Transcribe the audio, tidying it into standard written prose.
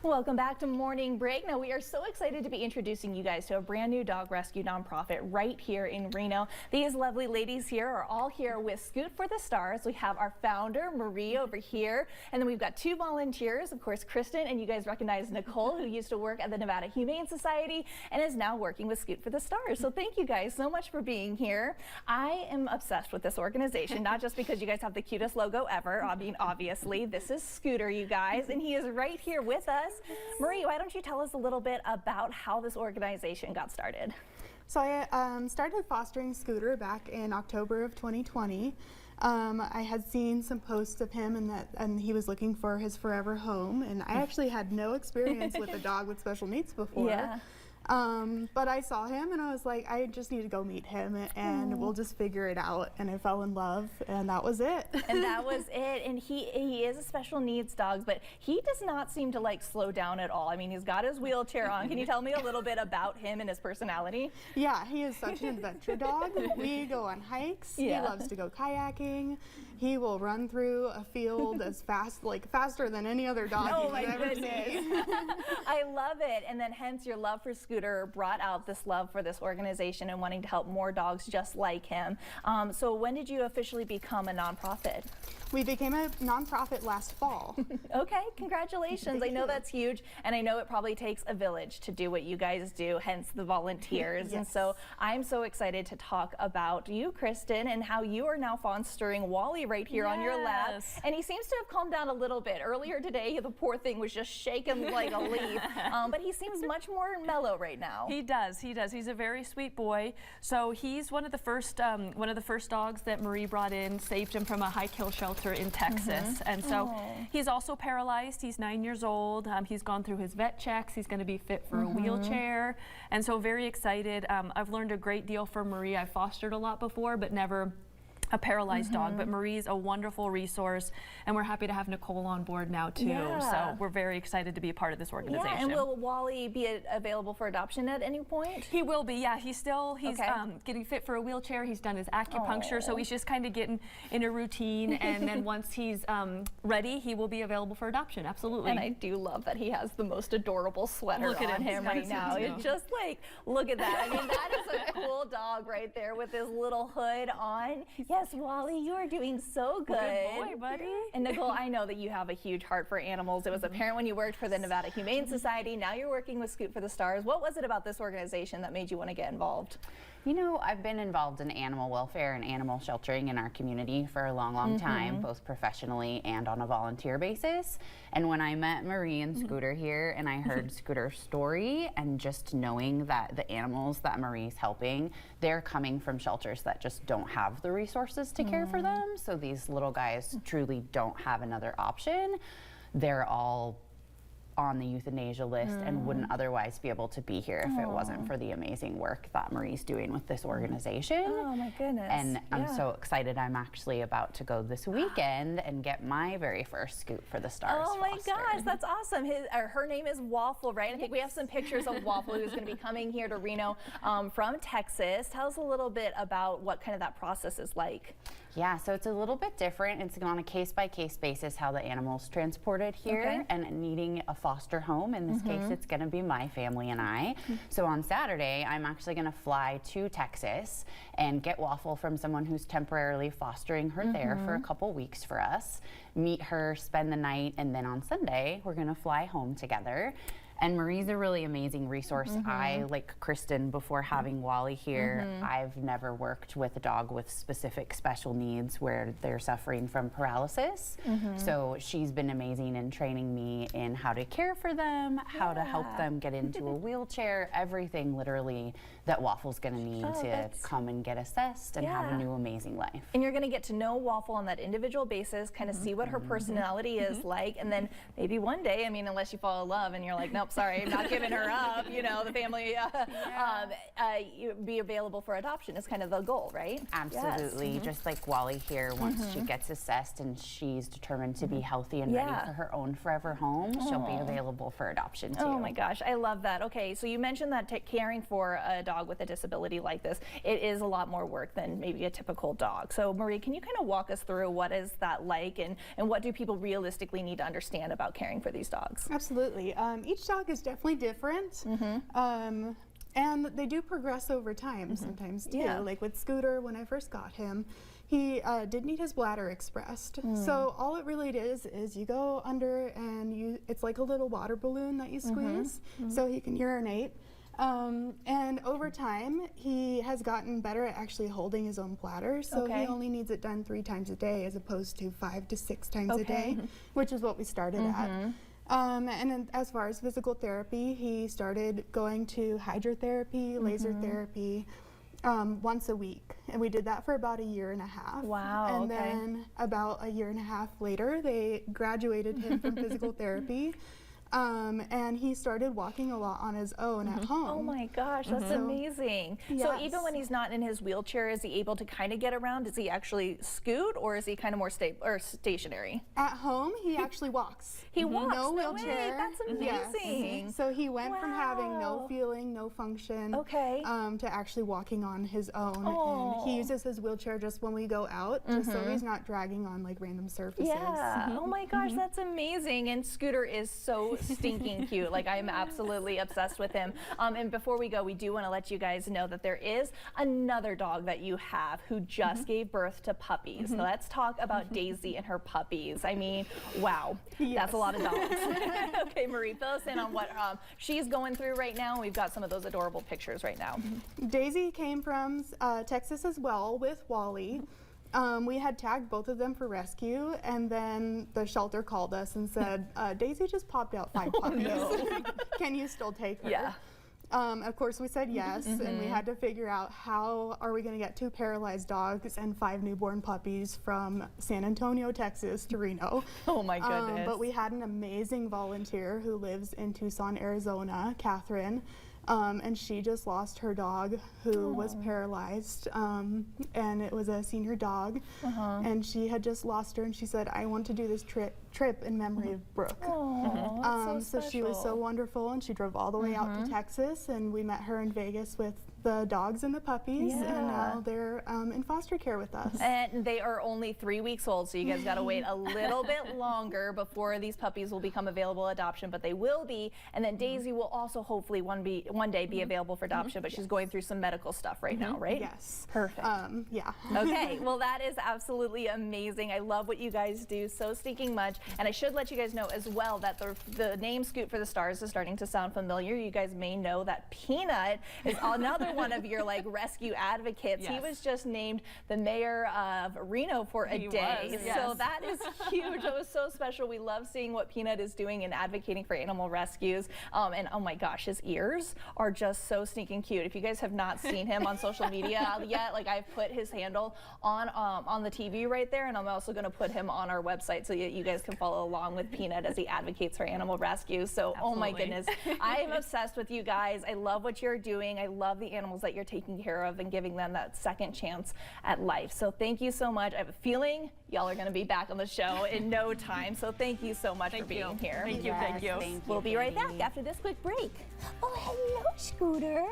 Welcome back to Morning Break. Now we are so excited to be introducing you guys to a brand new dog rescue nonprofit right here in Reno. These lovely ladies here are all here with Scoot for the Stars. We have our founder, Marie, over here, and then we've got two volunteers, of course, Kristen, and you guys recognize Nicole, who used to work at the Nevada Humane Society and is now working with Scoot for the Stars. So thank you guys so much for being here. I am obsessed with this organization, not just because you guys have the cutest logo ever. I mean, obviously, this is Scooter, you guys, and he is right here with us. Marie, why don't you tell us a little bit about how this organization got started? So I started fostering Scooter back in October of 2020. I had seen some posts of him and he was looking for his forever home, and I actually had no experience with a dog with special needs before. Yeah. But I saw him and I was like, I just need to go meet him and we'll just figure it out. And I fell in love, and that was it. And that was it. And he is a special needs dog, but he does not seem to like slow down at all. I mean, he's got his wheelchair on. Can you tell me a little bit about him and his personality? Yeah, he is such an adventure dog. We go on hikes. Yeah. He loves to go kayaking. He will run through a field as fast, like faster than any other dog you've ever seen. I love it. And then hence your love for Scooter brought out this love for this organization and wanting to help more dogs just like him. So when did you officially become a nonprofit? We became a nonprofit last fall. Okay, congratulations. I know that's huge, and I know it probably takes a village to do what you guys do, hence the volunteers. Yes. And so I'm so excited to talk about you, Kristen, and how you are now fostering Wally right here on your lap. And he seems to have calmed down a little bit. Earlier today, the poor thing was just shaking like a leaf, but he seems much more mellow right now. He does. He's a very sweet boy. So he's one of the first dogs that Marie brought in, saved him from a high-kill shelter in Texas. And so he's also paralyzed. He's 9 years old. He's gone through his vet checks. He's going to be fit for a wheelchair. And so very excited. I've learned a great deal from Marie. I fostered a lot before, but never a paralyzed dog, but Marie's a wonderful resource, and we're happy to have Nicole on board now too. So we're very excited to be a part of this organization. Yeah, and will Wally be available for adoption at any point? He will be, yeah. He's getting fit for a wheelchair. He's done his acupuncture, so he's just kind of getting in a routine, and then once he's ready, he will be available for adoption, absolutely. And I do love that he has the most adorable sweater on him right now. It's just like, look at that. I mean, that is a cool dog right there with his little hood on. Yes, Wally, you are doing so good. Good boy, buddy. And Nicole, I know that you have a huge heart for animals. It was apparent when you worked for the Nevada Humane Society. Now you're working with Scoot for the Stars. What was it about this organization that made you want to get involved? You know, I've been involved in animal welfare and animal sheltering in our community for a long time, both professionally and on a volunteer basis. And when I met Marie and Scooter here and I heard Scooter's story, and just knowing that the animals that Marie's helping, they're coming from shelters that just don't have the resources to care for them. So these little guys truly don't have another option. They're all on the euthanasia list and wouldn't otherwise be able to be here if it wasn't for the amazing work that Marie's doing with this organization. Oh my goodness. And I'm so excited. I'm actually about to go this weekend and get my very first Scoot for the Stars. Oh my gosh, that's awesome. Her name is Waffle, right? I think we have some pictures of Waffle, who's going to be coming here to Reno from Texas. Tell us a little bit about what kind of that process is like. Yeah, so it's a little bit different. It's on a case-by-case basis how the animal's transported here, and needing a foster home. In this case, it's going to be my family and I. So on Saturday, I'm actually going to fly to Texas and get Waffle from someone who's temporarily fostering her there for a couple weeks for us, meet her, spend the night, and then on Sunday, we're going to fly home together. And Marie's a really amazing resource. I, like Kristen, before having Wally here, I've never worked with a dog with specific special needs where they're suffering from paralysis. So she's been amazing in training me in how to care for them, how to help them get into a wheelchair, everything literally that Waffle's gonna need to come and get assessed and have a new amazing life. And you're gonna get to know Waffle on that individual basis, kind of see what her personality is like, and then maybe one day, I mean, unless you fall in love and you're like, nope, nope, sorry, I'm not giving her up. You know, the family be available for adoption is kind of the goal, right? Absolutely. Yes. Just like Wally here, once she gets assessed and she's determined to be healthy and ready for her own forever home, she'll be available for adoption too. Oh my gosh, I love that. Okay, so you mentioned that caring for a dog with a disability like this, it is a lot more work than maybe a typical dog. So Marie, can you kind of walk us through what is that like, and what do people realistically need to understand about caring for these dogs? Absolutely. Each dog is definitely different. And they do progress over time sometimes too. Yeah. Like with Scooter, when I first got him, he did need his bladder expressed. So all it really is you go under and it's like a little water balloon that you squeeze so he can urinate. And over time, he has gotten better at actually holding his own bladder. So he only needs it done 3 times a day as opposed to 5 to 6 times a day, which is what we started at. And then as far as physical therapy, he started going to hydrotherapy, laser therapy, once a week. And we did that for about 1.5 years. Wow. And then about 1.5 years later, they graduated him from physical therapy. And he started walking a lot on his own at home. Oh my gosh, that's amazing. So Yes. even when he's not in his wheelchair, is he able to kind of get around? Does he actually scoot, or is he kind of more stationary? At home, he actually walks. He walks. No way. wheelchair. That's amazing. Yes. So he went from having no Wow. feeling, no function, Okay. to actually walking on his own. Oh. And he uses his wheelchair just when we go out, just so he's not dragging on like random surfaces. Yeah. Oh my gosh, that's amazing. And Scooter is so stinking cute. Like, I'm absolutely obsessed with him. And before we go, we do want to let you guys know that there is another dog that you have who just gave birth to puppies. So let's talk about Daisy and her puppies. I mean, wow, that's a lot of dogs. Okay, Marie, fill us in on what she's going through right now. We've got some of those adorable pictures right now. Daisy came from Texas as well with Wally. We had tagged both of them for rescue, and then the shelter called us and said, Daisy just popped out 5 puppies. Can you still take her? Yeah. Of course we said yes, and we had to figure out how are we going to get 2 paralyzed dogs and 5 newborn puppies from San Antonio, Texas to Reno. Oh my goodness. But we had an amazing volunteer who lives in Tucson, Arizona, Catherine. And she just lost her dog who was paralyzed, and it was a senior dog, and she had just lost her, and she said, I want to do this trip in memory of Brooke. So she was so wonderful, and she drove all the way out to Texas, and we met her in Vegas with the dogs and the puppies, and now they're in foster care with us. And they are only 3 weeks old, so you guys got to wait a little bit longer before these puppies will become available adoption, but they will be. And then Daisy will also hopefully one day be available for adoption, but she's going through some medical stuff right now, right? Yes. Perfect. Yeah. Okay, well that is absolutely amazing. I love what you guys do so stinking much. And I should let you guys know as well that the name Scoot for the Stars is starting to sound familiar. You guys may know that Peanut is another one of your like rescue advocates. Yes. He was just named the mayor of Reno for a day. Was, So yes. that is huge. It was so special. We love seeing what Peanut is doing and advocating for animal rescues. And oh my gosh, his ears are just so stinking cute. If you guys have not seen him on social media yet, like I've put his handle on the TV right there, and I'm also going to put him on our website so you guys can follow along with Peanut as he advocates for animal rescue. So oh my goodness, I am obsessed with you guys. I love what you're doing. I love the animals that you're taking care of and giving them that second chance at life. So thank you so much. I have a feeling y'all are going to be back on the show in no time. So thank you so much for being here. Thank you. Yes, thank you, We'll be right Katie. back after this quick break. Oh, hello, Scooter.